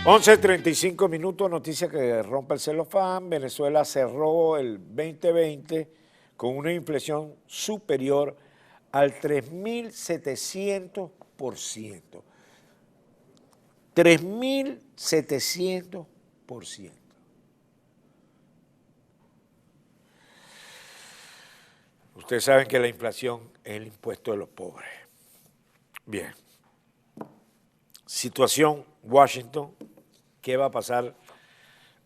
11:35, noticia que rompe el celofán. Venezuela cerró el 2020 con una inflación superior al 3.700%. 3.700%. Ustedes saben que la inflación es el impuesto de los pobres. Bien. Situación Washington. ¿Qué va a pasar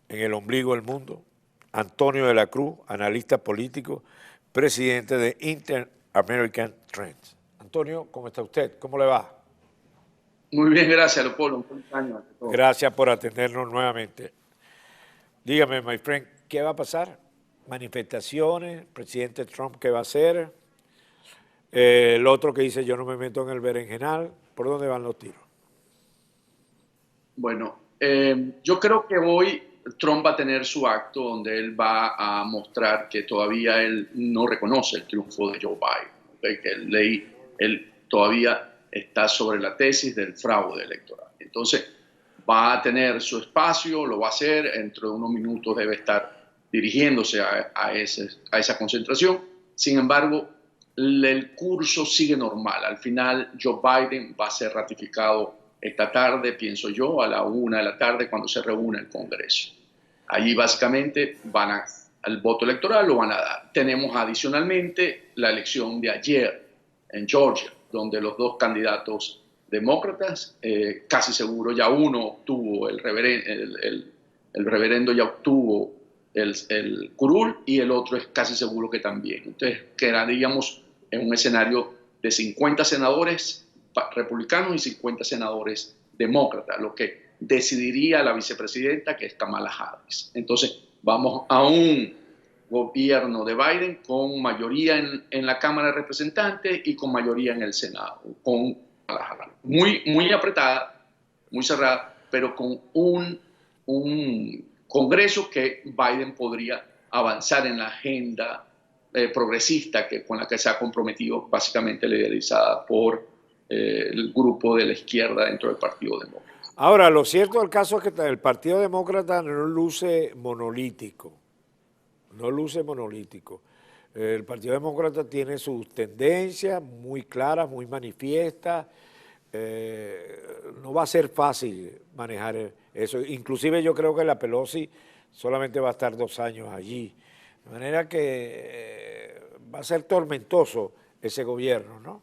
en el ombligo del mundo? Antonio de la Cruz, analista político, presidente de Inter-American Trends. Antonio, ¿cómo está usted? ¿Cómo le va? Muy bien, gracias, Leopoldo. Un feliz año ante todo. Gracias por atendernos nuevamente. Dígame, my friend, ¿qué va a pasar? Manifestaciones, presidente Trump, ¿qué va a hacer? El otro que dice, yo no me meto en el berenjenal. ¿Por dónde van los tiros? Bueno, yo creo que hoy Trump va a tener su acto donde él va a mostrar que todavía él no reconoce el triunfo de Joe Biden, ¿okay? Que él todavía está sobre la tesis del fraude electoral. Entonces, va a tener su espacio, lo va a hacer, dentro de unos minutos debe estar dirigiéndose a esa concentración. Sin embargo, el curso sigue normal. Al final, Joe Biden va a ser ratificado esta tarde, pienso yo, a la 1 de la tarde cuando se reúne el Congreso. Allí básicamente al voto electoral lo van a dar. Tenemos adicionalmente la elección de ayer en Georgia, donde los dos candidatos demócratas, casi seguro ya uno obtuvo, el reverendo ya obtuvo el curul y el otro es casi seguro que también. Entonces quedaríamos en un escenario de 50 senadores republicanos y 50 senadores demócratas, lo que decidiría la vicepresidenta, que es Kamala Harris. Entonces, vamos a un gobierno de Biden con mayoría en la Cámara de Representantes y con mayoría en el Senado, con Kamala Harris. Muy apretada, muy cerrada, pero con un Congreso que Biden podría avanzar en la agenda progresista con la que se ha comprometido, básicamente liderizada por el grupo de la izquierda dentro del Partido Demócrata. Ahora, lo cierto del caso es que el Partido Demócrata no luce monolítico. No luce monolítico. El Partido Demócrata tiene sus tendencias muy claras, muy manifiestas. No va a ser fácil manejar eso. Inclusive yo creo que la Pelosi solamente va a estar 2 años allí. De manera que va a ser tormentoso ese gobierno, ¿no?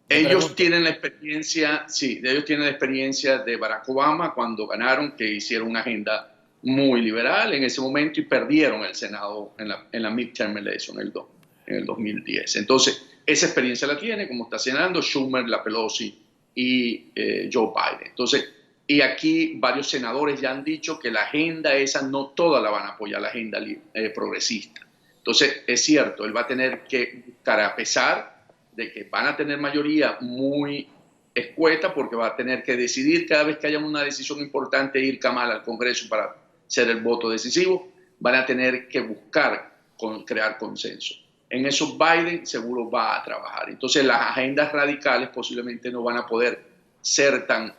Ellos tienen la experiencia, sí, ellos tienen la experiencia de Barack Obama cuando ganaron, que hicieron una agenda muy liberal en ese momento y perdieron el Senado en la midterm election en el 2010. Entonces, esa experiencia la tiene, como está señalando Schumer, la Pelosi y Joe Biden. Entonces, y aquí varios senadores ya han dicho que la agenda esa no toda la van a apoyar, la agenda progresista. Entonces, es cierto, él va a tener que buscar, a pesar de que van a tener mayoría muy escueta, porque va a tener que decidir cada vez que haya una decisión importante ir Kamala al Congreso para ser el voto decisivo, van a tener que buscar crear consenso. En eso Biden seguro va a trabajar. Entonces las agendas radicales posiblemente no van a poder ser tan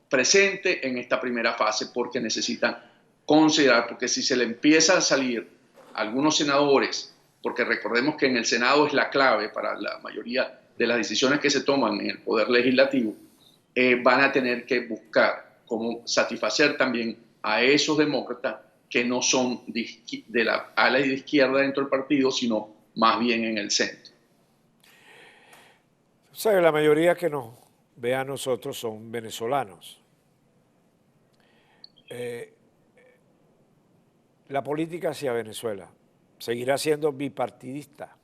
presentes en esta primera fase porque necesitan considerar, porque si se le empieza a salir a algunos senadores, porque recordemos que en el Senado es la clave para la mayoría de las decisiones que se toman en el Poder Legislativo, van a tener que buscar cómo satisfacer también a esos demócratas que no son de la ala de izquierda dentro del partido, sino más bien en el centro. O sea, la mayoría que nos ve a nosotros son venezolanos. La política hacia Venezuela, ¿seguirá siendo bipartidista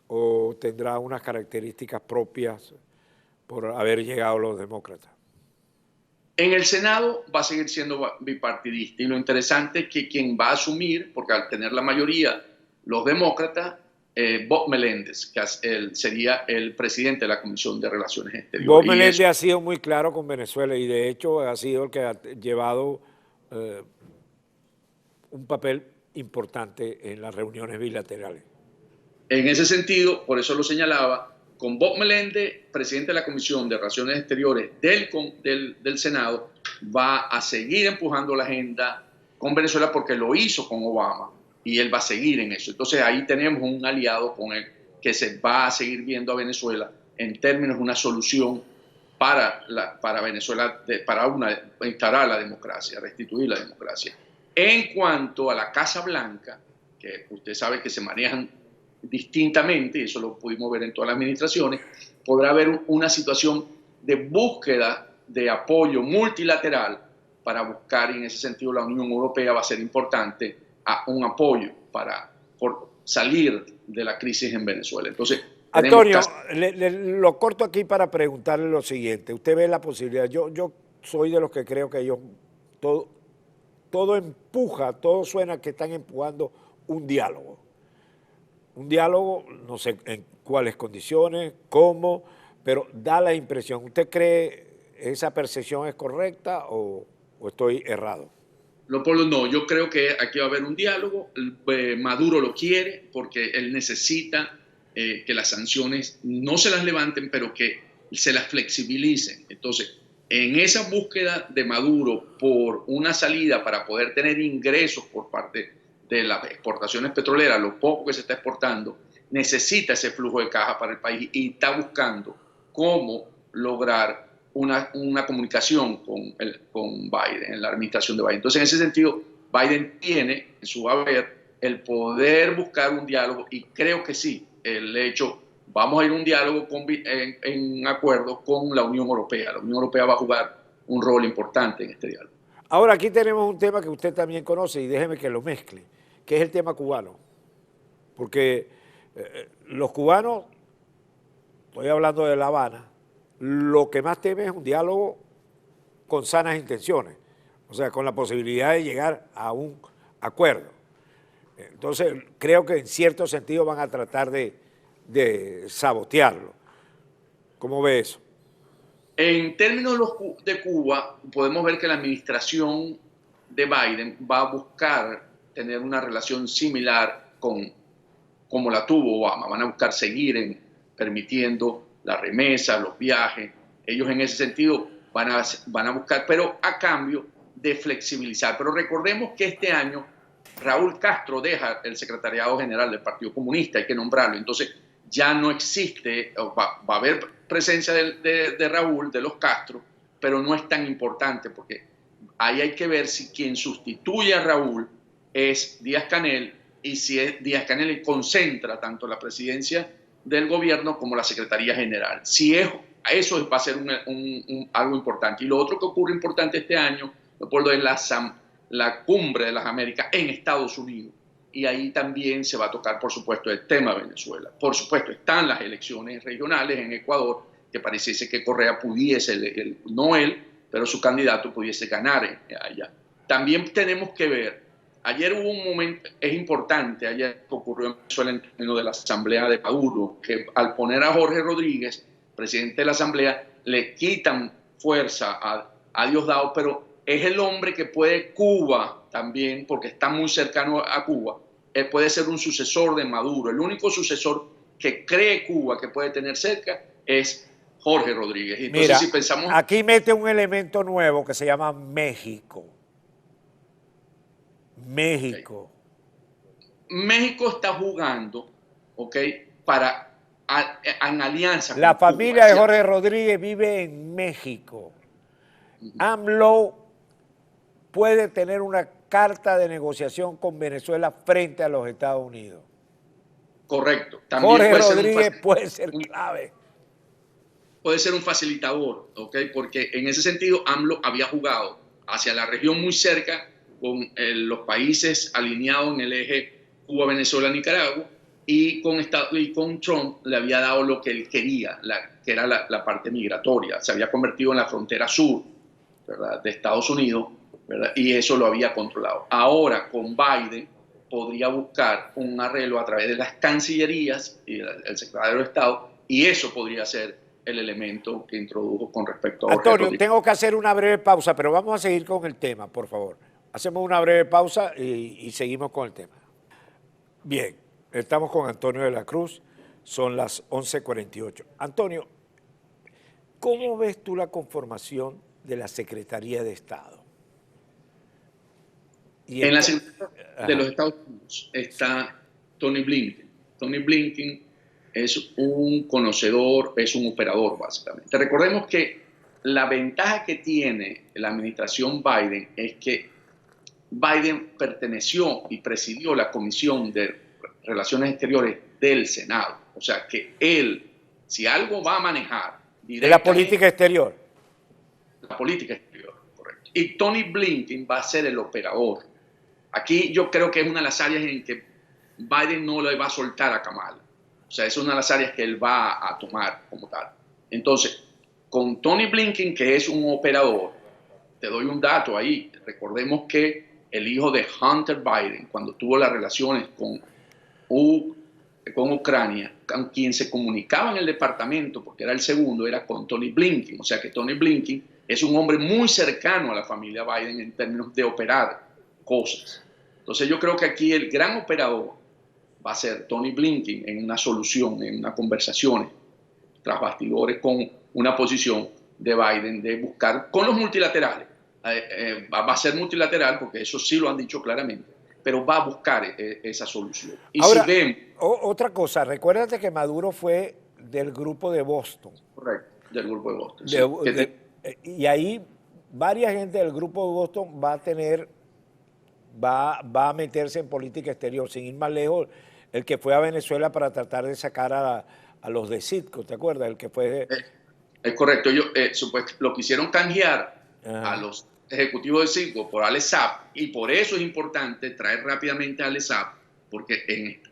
o tendrá unas características propias por haber llegado los demócratas? En el Senado va a seguir siendo bipartidista y lo interesante es que quien va a asumir, porque al tener la mayoría los demócratas, Bob Meléndez, que sería el presidente de la Comisión de Relaciones Exteriores. Bob Meléndez ha sido muy claro con Venezuela y de hecho ha sido el que ha llevado un papel importante en las reuniones bilaterales. En ese sentido, por eso lo señalaba, con Bob Meléndez, presidente de la Comisión de Relaciones Exteriores del Senado, va a seguir empujando la agenda con Venezuela porque lo hizo con Obama y él va a seguir en eso. Entonces ahí tenemos un aliado con él que se va a seguir viendo a Venezuela en términos de una solución para Venezuela, para instaurar la democracia, restituir la democracia. En cuanto a la Casa Blanca, que usted sabe que se manejan distintamente, y eso lo pudimos ver en todas las administraciones, podrá haber una situación de búsqueda de apoyo multilateral para buscar, y en ese sentido la Unión Europea va a ser importante, un apoyo para salir de la crisis en Venezuela. Entonces, Antonio, lo corto aquí para preguntarle lo siguiente. Usted ve la posibilidad, yo soy de los que creo que ellos, todo empuja, todo suena que están empujando un diálogo. Un diálogo, no sé en cuáles condiciones, cómo, pero da la impresión. ¿Usted cree esa percepción es correcta o estoy errado? Leopoldo, no, yo creo que aquí va a haber un diálogo. Maduro lo quiere porque él necesita que las sanciones no se las levanten, pero que se las flexibilicen. Entonces, en esa búsqueda de Maduro por una salida para poder tener ingresos por parte de las exportaciones petroleras, lo poco que se está exportando, necesita ese flujo de caja para el país y está buscando cómo lograr una comunicación con Biden, en la administración de Biden. Entonces, en ese sentido, Biden tiene en su haber el poder buscar un diálogo y creo que sí, el hecho, vamos a ir a un diálogo en acuerdo con la Unión Europea. La Unión Europea va a jugar un rol importante en este diálogo. Ahora, aquí tenemos un tema que usted también conoce y déjeme que lo mezcle, que es el tema cubano. Porque los cubanos, estoy hablando de La Habana, lo que más temen es un diálogo con sanas intenciones, o sea, con la posibilidad de llegar a un acuerdo. Entonces, creo que en cierto sentido van a tratar de sabotearlo. ¿Cómo ve eso? En términos de Cuba, podemos ver que la administración de Biden va a buscar tener una relación similar como la tuvo Obama. Van a buscar seguir permitiendo la remesa, los viajes. Ellos en ese sentido van a buscar, pero a cambio de flexibilizar. Pero recordemos que este año Raúl Castro deja el secretariado general del Partido Comunista, hay que nombrarlo. Entonces ya no existe, va a haber presencia de Raúl, de los Castro, pero no es tan importante porque ahí hay que ver si quien sustituye a Raúl es Díaz-Canel y si es Díaz-Canel concentra tanto la presidencia del gobierno como la Secretaría General. Si es, eso va a ser algo importante. Y lo otro que ocurre importante este año, Leopoldo, es la cumbre de las Américas en Estados Unidos. Y ahí también se va a tocar, por supuesto, el tema de Venezuela. Por supuesto, están las elecciones regionales en Ecuador, que pareciese que Correa pudiese, no él, pero su candidato pudiese ganar allá. También tenemos que ver, ayer hubo un momento, es importante, ayer ocurrió en Venezuela en términos de la Asamblea de Maduro, que al poner a Jorge Rodríguez, presidente de la Asamblea, le quitan fuerza a Diosdado, pero es el hombre que puede Cuba también, porque está muy cercano a Cuba, él puede ser un sucesor de Maduro. El único sucesor que cree Cuba que puede tener cerca es Jorge Rodríguez. Entonces, mira, si pensamos... aquí mete un elemento nuevo que se llama México. México. Okay. México está jugando, ¿ok?, en alianza con la familia Cuba. de Jorge Rodríguez vive en México. AMLO puede tener una carta de negociación con Venezuela frente a los Estados Unidos. Correcto. También Jorge Rodríguez puede ser clave. Puede ser un facilitador, ¿ok? Porque en ese sentido AMLO había jugado hacia la región muy cerca con los países alineados en el eje Cuba-Venezuela-Nicaragua y con Trump le había dado lo que él quería, que era la parte migratoria. Se había convertido en la frontera sur, ¿verdad?, de Estados Unidos, ¿verdad?, y eso lo había controlado. Ahora con Biden podría buscar un arreglo a través de las cancillerías y el secretario de Estado, y eso podría ser el elemento que introdujo con respecto a Jorge Antonio, Rodríguez. tengo que hacer una breve pausa, pero vamos a seguir con el tema, por favor. Hacemos una breve pausa y seguimos con el tema. Bien, estamos con Antonio de la Cruz, son las 11:48. Antonio, ¿cómo ves tú la conformación de la Secretaría de Estado. Y En la entonces, Secretaría de los Estados Unidos está Tony Blinken. Tony Blinken es un conocedor, es un operador básicamente. Recordemos que la ventaja que tiene la administración Biden es que Biden perteneció y presidió la Comisión de Relaciones Exteriores del Senado. O sea que él, si algo va a manejar de la política exterior. la política exterior, correcto. Y Tony Blinken va a ser el operador. Aquí yo creo que es una de las áreas en que Biden no le va a soltar a Kamala. O sea, es una de las áreas que él va a tomar como tal. Entonces, con Tony Blinken, que es un operador, te doy un dato ahí. Recordemos que el hijo de Hunter Biden, cuando tuvo las relaciones con Ucrania, con quien se comunicaba en el departamento, porque era el segundo, era con Tony Blinken. O sea que Tony Blinken es un hombre muy cercano a la familia Biden en términos de operar cosas. Entonces yo creo que aquí el gran operador va a ser Tony Blinken en una solución, en una conversación tras bastidores con una posición de Biden de buscar con los multilaterales. Va a ser multilateral porque eso sí lo han dicho claramente, pero va a buscar esa solución. Y Ahora, si ven, otra cosa, recuérdate que Maduro fue del grupo de Boston. correcto, del grupo de Boston. Sí, y ahí varias gente del grupo de Boston va a meterse en política exterior, sin ir más lejos, el que fue a Venezuela para tratar de sacar a los de Citgo, ¿te acuerdas? El que fue... es correcto, lo quisieron canjear Ajá. a los ejecutivos de Citgo por Alex Saab, y por eso es importante traer rápidamente a Alex Saab, porque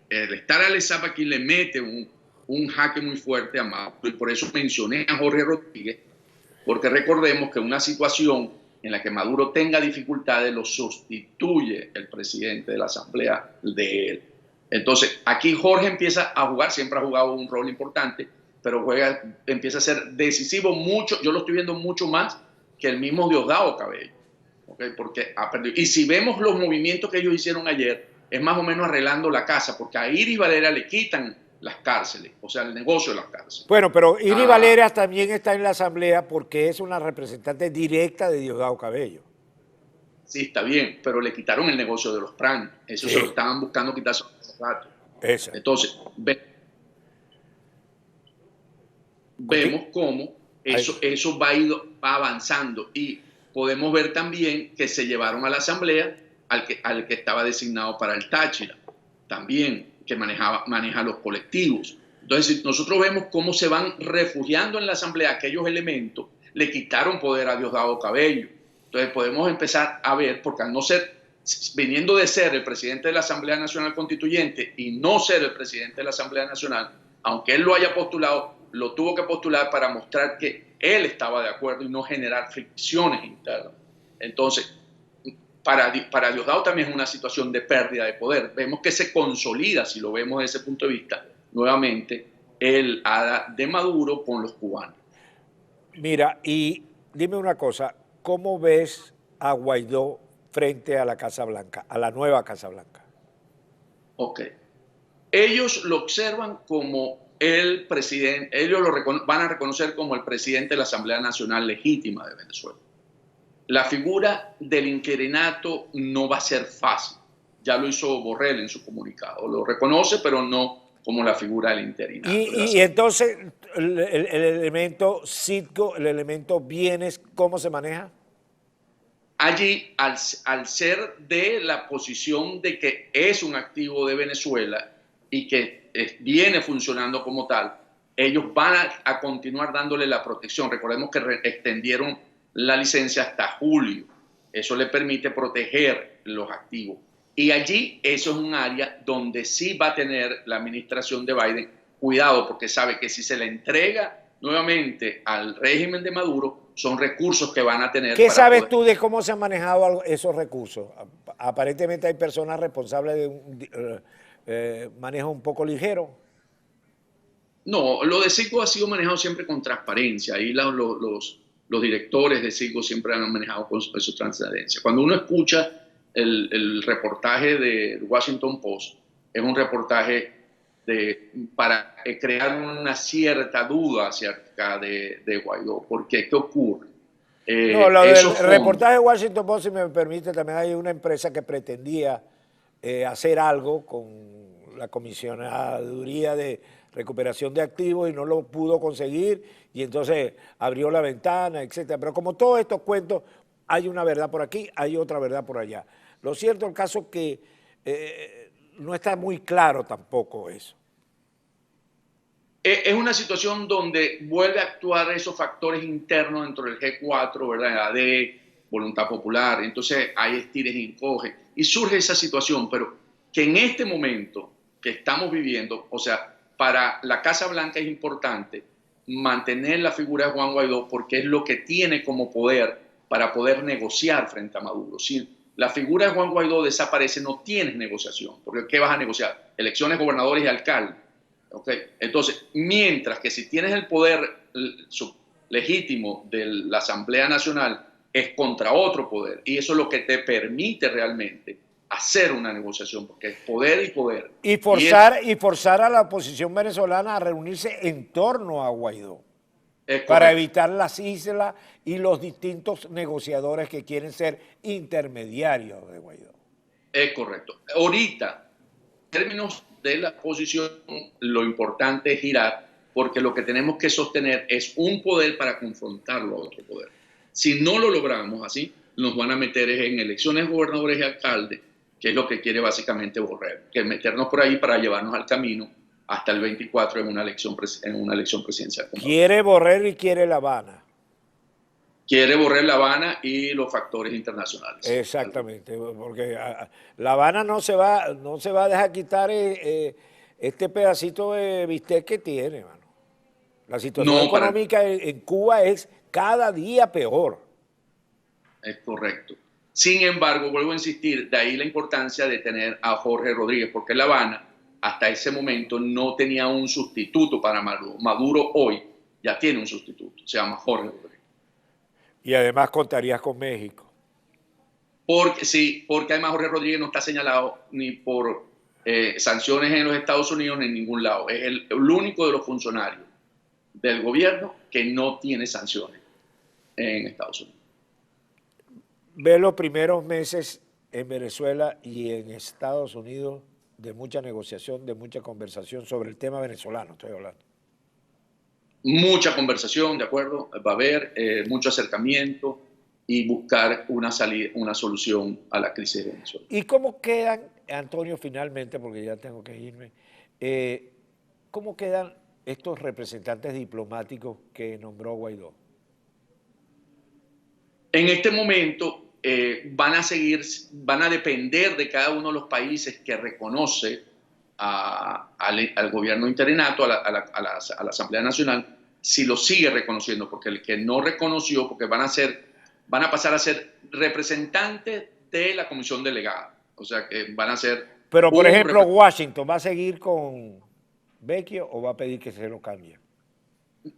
el estar Alex Saab aquí le mete un jaque muy fuerte a Maduro, y por eso mencioné a Jorge Rodríguez, porque recordemos que una situación en la que Maduro tenga dificultades lo sustituye el presidente de la Asamblea de él. Entonces, aquí Jorge empieza a jugar, siempre ha jugado un rol importante, pero empieza a ser decisivo mucho, yo lo estoy viendo mucho más que el mismo Diosdado Cabello, ¿okay? Porque ha perdido. Y si vemos los movimientos que ellos hicieron ayer, es más o menos arreglando la casa, porque a Iris Valera le quitan las cárceles, o sea, el negocio de las cárceles. Bueno, pero Iris Valera también está en la Asamblea porque es una representante directa de Diosdado Cabello. Sí, está bien, pero le quitaron el negocio de los planes. Eso Sí. se lo estaban buscando quitar hace rato. Esa. Entonces, vemos cómo eso va avanzando, y podemos ver también que se llevaron a la Asamblea al que estaba designado para el Táchira, también, que maneja los colectivos. Entonces, nosotros vemos cómo se van refugiando en la Asamblea aquellos elementos, le quitaron poder a Diosdado Cabello. Entonces podemos empezar a ver, porque al no ser, viniendo de ser el presidente de la Asamblea Nacional Constituyente y no ser el presidente de la Asamblea Nacional, aunque él lo haya postulado, lo tuvo que postular para mostrar que él estaba de acuerdo y no generar fricciones internas. Entonces, para Diosdado también es una situación de pérdida de poder. Vemos que se consolida, si lo vemos desde ese punto de vista, nuevamente el hada de Maduro con los cubanos. Mira, y dime una cosa, ¿cómo ves a Guaidó frente a la Casa Blanca, a la nueva Casa Blanca? Ok. Ellos lo observan como el presidente, ellos van a reconocer como el presidente de la Asamblea Nacional Legítima de Venezuela. La figura del interinato no va a ser fácil. Ya lo hizo Borrell en su comunicado. Lo reconoce, pero no como la figura del interinato. Y entonces, el elemento Citgo, el elemento bienes, ¿cómo se maneja? Allí, al ser de la posición de que es un activo de Venezuela y que viene funcionando como tal, ellos van a continuar dándole la protección. Recordemos que extendieron la licencia hasta julio. Eso le permite proteger los activos. Y allí eso es un área donde sí va a tener la administración de Biden cuidado, porque sabe que si se le entrega nuevamente al régimen de Maduro, son recursos que van a tener. ¿Qué sabes tú de cómo se han manejado esos recursos? Aparentemente hay personas responsables de un manejo un poco ligero. No, lo de Citgo ha sido manejado siempre con transparencia. Ahí los directores de Citgo siempre han manejado con su transparencia. Cuando uno escucha el reportaje de Washington Post, es un reportaje para crear una cierta duda acerca de Guaidó. Porque, ¿qué ocurre? No, lo del Esos fondos, reportaje de Washington Post, si me permite, también hay una empresa que pretendía hacer algo con la Comisionaduría de Recuperación de Activos y no lo pudo conseguir y entonces abrió la ventana, etcétera. Pero como todos estos cuentos, hay una verdad por aquí, hay otra verdad por allá. Lo cierto es el caso que no está muy claro tampoco eso. es una situación donde vuelve a actuar esos factores internos dentro del G4, ¿verdad? La AD, voluntad popular, entonces hay estires y encoges, y surge esa situación, pero que en este momento que estamos viviendo, o sea, para la Casa Blanca es importante mantener la figura de Juan Guaidó porque es lo que tiene como poder para poder negociar frente a Maduro. Si la figura de Juan Guaidó desaparece, no tienes negociación, porque ¿qué vas a negociar? Elecciones, gobernadores y alcaldes. ¿Okay? Entonces, mientras que si tienes el poder legítimo de la Asamblea Nacional, es contra otro poder. Y eso es lo que te permite realmente hacer una negociación, porque es poder y poder. Y forzar a la oposición venezolana a reunirse en torno a Guaidó para evitar las islas y los distintos negociadores que quieren ser intermediarios de Guaidó. Es correcto. Ahorita, en términos de la posición, lo importante es girar, porque lo que tenemos que sostener es un poder para confrontarlo a otro poder. Si no lo logramos así, nos van a meter en elecciones gobernadores y alcaldes, que es lo que quiere básicamente Borrell, que es meternos por ahí para llevarnos al camino hasta el 24 en una elección presidencial. Quiere Borrell y quiere La Habana. Quiere Borrell La Habana y los factores internacionales. Exactamente, porque La Habana no se va a dejar quitar este pedacito de bistec que tiene, mano. La situación económica en Cuba es cada día peor. Es correcto. Sin embargo, vuelvo a insistir, de ahí la importancia de tener a Jorge Rodríguez, porque La Habana hasta ese momento no tenía un sustituto para Maduro. Maduro hoy ya tiene un sustituto, se llama Jorge Rodríguez. Y además contarías con México. Porque sí, porque además Jorge Rodríguez no está señalado ni por sanciones en los Estados Unidos ni en ningún lado. Es el único de los funcionarios del gobierno que no tiene sanciones en Estados Unidos. Ve los primeros meses en Venezuela y en Estados Unidos de mucha negociación, de mucha conversación sobre el tema venezolano, estoy hablando. Mucha conversación, ¿de acuerdo? Va a haber mucho acercamiento y buscar una salida, una solución a la crisis de Venezuela. ¿Y cómo quedan, Antonio, finalmente, porque ya tengo que irme, cómo quedan estos representantes diplomáticos que nombró Guaidó? En este momento van a depender de cada uno de los países que reconoce al gobierno interinato, a la Asamblea Nacional, si lo sigue reconociendo, porque el que no reconoció, porque van a pasar a ser representantes de la comisión delegada, o sea que van a ser... Pero, por ejemplo, Washington, ¿va a seguir con Vecchio o va a pedir que se lo cambie?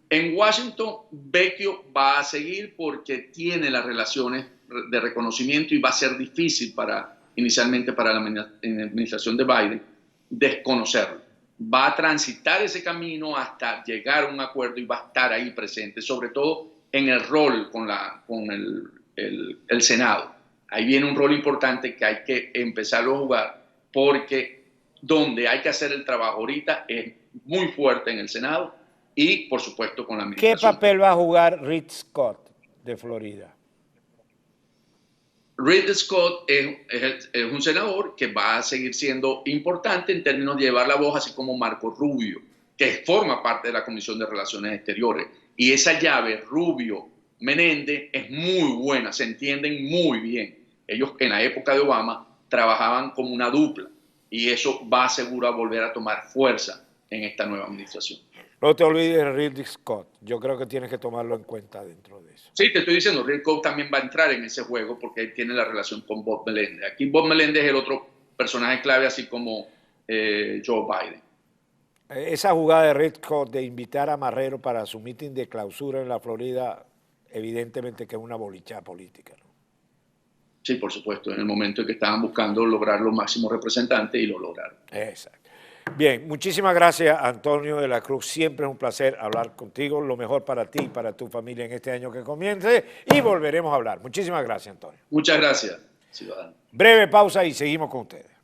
En Washington, Vecchio va a seguir porque tiene las relaciones de reconocimiento y va a ser difícil inicialmente para la administración de Biden desconocerlo. Va a transitar ese camino hasta llegar a un acuerdo y va a estar ahí presente, sobre todo en el rol con el Senado. Ahí viene un rol importante que hay que empezarlo a jugar porque donde hay que hacer el trabajo ahorita es muy fuerte en el Senado y, por supuesto, con la administración. ¿Qué papel va a jugar Rick Scott de Florida? Rick Scott es un senador que va a seguir siendo importante en términos de llevar la voz, así como Marco Rubio, que forma parte de la Comisión de Relaciones Exteriores. Y esa llave, Rubio-Menéndez, es muy buena, se entienden muy bien. Ellos en la época de Obama trabajaban como una dupla y eso va seguro a volver a tomar fuerza en esta nueva administración. No te olvides de Rick Scott. Yo creo que tienes que tomarlo en cuenta dentro de eso. Sí, te estoy diciendo, Rick Scott también va a entrar en ese juego porque él tiene la relación con Bob Meléndez. Aquí Bob Meléndez es el otro personaje clave, así como Joe Biden. Esa jugada de Rick Scott de invitar a Marrero para su meeting de clausura en la Florida, evidentemente que es una bolichada política, ¿no? Sí, por supuesto, en el momento en que estaban buscando lograr los máximos representantes y lo lograron. Exacto. Bien, muchísimas gracias, Antonio de la Cruz. Siempre es un placer hablar contigo. Lo mejor para ti y para tu familia en este año que comience. Y volveremos a hablar. Muchísimas gracias, Antonio. Muchas gracias, ciudadano. Breve pausa y seguimos con ustedes.